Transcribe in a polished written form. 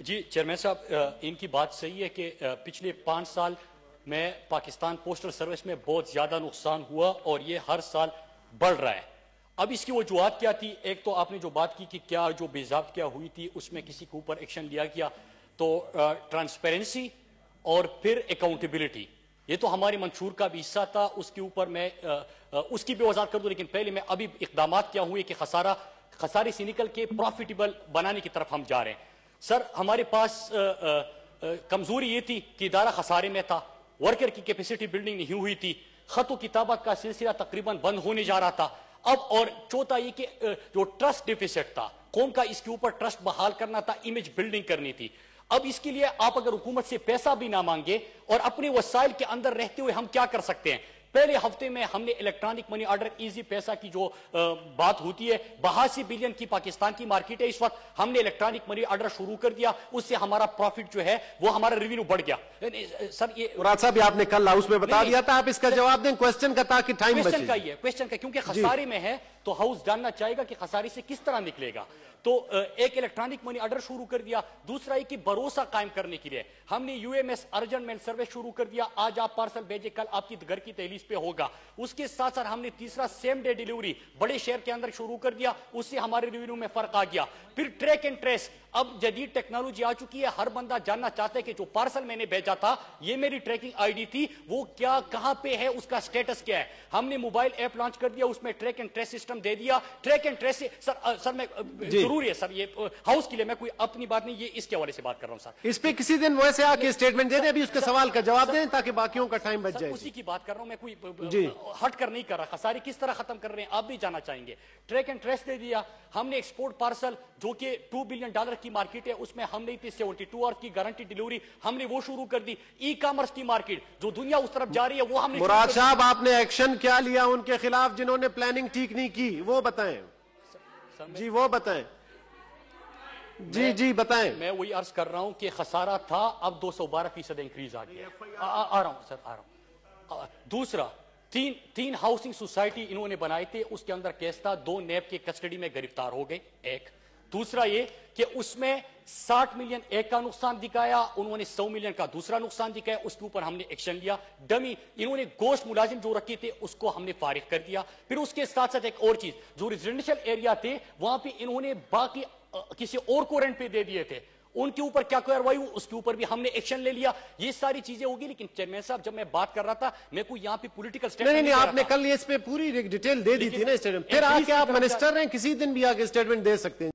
جی chairman صاحب، ان کی بات صحیح ہے کہ پچھلے 5 سال میں پاکستان پوسٹل سروس میں بہت زیادہ نقصان ہوا اور یہ ہر سال بڑھ رہا ہے۔ اب اس کی وجوہات کیا تھی؟ ایک تو آپ نے جو بات کی کہ کیا جو بے ضابطگیاں ہوئی تھی اس میں کسی کے اوپر ایکشن لیا گیا، تو ٹرانسپیرنسی اور پھر اکاؤنٹیبلٹی، یہ تو ہمارے منشور کا بھی حصہ تھا۔ اس کے اوپر میں اس کی بھی وضاحت کر دوں، لیکن پہلے میں ابھی اقدامات کیا ہوئے کہ خسارے سے نکل کے پروفیٹیبل بنانے کی طرف ہم جا رہے ہیں۔ سر، ہمارے پاس کمزوری یہ تھی کہ ادارہ خسارے میں تھا، ورکر کی کیپیسٹی بلڈنگ نہیں ہوئی تھی، خط و کتابت کا سلسلہ تقریباً بند ہونے جا رہا تھا۔ اب اور چوتھا یہ کہ جو ٹرسٹ ڈیفیسٹ تھا قوم کا، اس کے اوپر ٹرسٹ بحال کرنا تھا، امیج بلڈنگ کرنی تھی۔ اب اس کے لیے آپ اگر حکومت سے پیسہ بھی نہ مانگے اور اپنے وسائل کے اندر رہتے ہوئے ہم کیا کر سکتے ہیں؟ پہلے ہفتے میں ہم نے الیکٹرانک منی آرڈر ایزی پیسہ کی جو بات ہوتی ہے، 82 بلین کی پاکستان کی مارکیٹ ہے اس وقت، ہم نے الیکٹرانک منی آرڈر شروع کر دیا، اس سے ہمارا پروفٹ جو ہے وہ ہمارا ریونیو بڑھ گیا۔ سر یہ مراد صاحب آپ نے کل ہاؤس میں بتا دیا تھا، آپ اس کا جواب دیں کوسچن کا تاکہ ٹائم بچے۔ کوسچن کا ہی ہے، کوسچن کا، کیونکہ خسارے میں ہے تو ہاؤس جاننا چاہے گا کہ خسارے سے کس طرح نکلے گا۔ تو ایک الیکٹرانک منی آرڈر شروع کر دیا، دوسرا یہ کہ بھروسہ قائم کرنے کے لیے ہم نے U M S urgent mail service شروع کر دیا۔ آج آپ پارسل بھیجے، کل آپ کی گھر کی دہلیز پہ ہوگا۔ اس کے ساتھ ساتھ ہم نے تیسرا سیم ڈے ڈیلیوری بڑے شہر کے اندر شروع کر دیا، اس سے ہمارے ریونیو میں فرق آ گیا۔ پھر ٹریک اینڈ ٹریس، اب جدید ٹیکنالوجی آ چکی ہے، ہر بندہ جاننا چاہتا ہے کہ جو پارسل میں نے بھیجا تھا، یہ میری ٹریکنگ آئی ڈی تھی، وہ کیا کہاں پہ ہے، اس کا سٹیٹس کیا ہے۔ ہم نے موبائل ایپ لانچ کر دیا، اس میں ٹریک اینڈ ٹریس سسٹم دے دیا۔ ٹریک اینڈ ٹریس سر میں ضروری ہے سر، یہ ہاؤس کے لیے میں کوئی اپنی بات نہیں، یہ اس کے حوالے سے بات کر رہا ہوں سر۔ اس پہ کسی دن ویسے آ کے اسٹیٹمنٹ دے دیں، ابھی اس کے سوال کا جواب دیں تاکہ باقیوں کا ٹائم بچ جائے۔ اسی کی بات کر رہا ہوں میں، کوئی ہٹ کر نہیں کر رہا۔ خسارے کس طرح ختم کر رہے ہیں آپ بھی جاننا چاہیں گے۔ ٹریک اینڈ ٹریس دے دیا ہم نے۔ ایکسپورٹ پارسل جو کہ $2 بلین کی مارکیٹ ہے، اس میں ہم نے 72 آورز کی گارنٹی ڈیلیوری ہم نے وہ شروع کر دی۔ ای کامرس کی مارکیٹ جو دنیا اس طرف جا رہی ہے وہ ہم نے۔ مراد صاحب آپ نے ایکشن کیا لیا ان کے خلاف جنہوں نے پلاننگ ٹھیک نہیں کی، وہ بتائیں جی، وہ بتائیں جی بتائیں۔ میں وہی عرض کر رہا ہوں کہ خسارہ تھا، اب 212% انکریز آ گیا۔ آ رہا ہوں سر، آ رہا ہوں۔ دوسرا، تین ہاؤسنگ سوسائٹی انہوں نے بنائے تھے، اس کے اندر کیس تھا، 2 نیب کے کسٹڈی میں گرفتار ہو گئے۔ ایک دوسرا یہ کہ اس میں 60 ملین ایک کا نقصان دکھایا، انہوں نے 100 ملین کا دوسرا نقصان دکھایا، اس کے اوپر ہم نے ایکشن لیا۔ ڈمی انہوں نے گوشت ملازم جو رکھے تھے اس کو ہم نے فارغ کر دیا۔ پھر اس کے ساتھ ساتھ ایک اور چیز، جو ریزیڈنشل ایریا تھے وہاں پہ انہوں نے باقی کسی اور کو رینٹ پہ دے دیے تھے، ان کے اوپر کیا کارروائی ہوئی اس کے اوپر بھی ہم نے ایکشن لے لیا۔ یہ ساری چیزیں ہوگی، لیکن چیئرمین صاحب جب میں بات کر رہا تھا میں کوئی یہاں پہ پولیٹیکل اسٹیٹمنٹ نہیں، آپ نے کل اس پہ پوری ڈیٹیل دے دی تھی نا اسٹیٹمنٹ، پھر آ کے آپ منسٹر ہیں، کسی دن بھی آ کے اسٹیٹمنٹ دے سکتے ہیں۔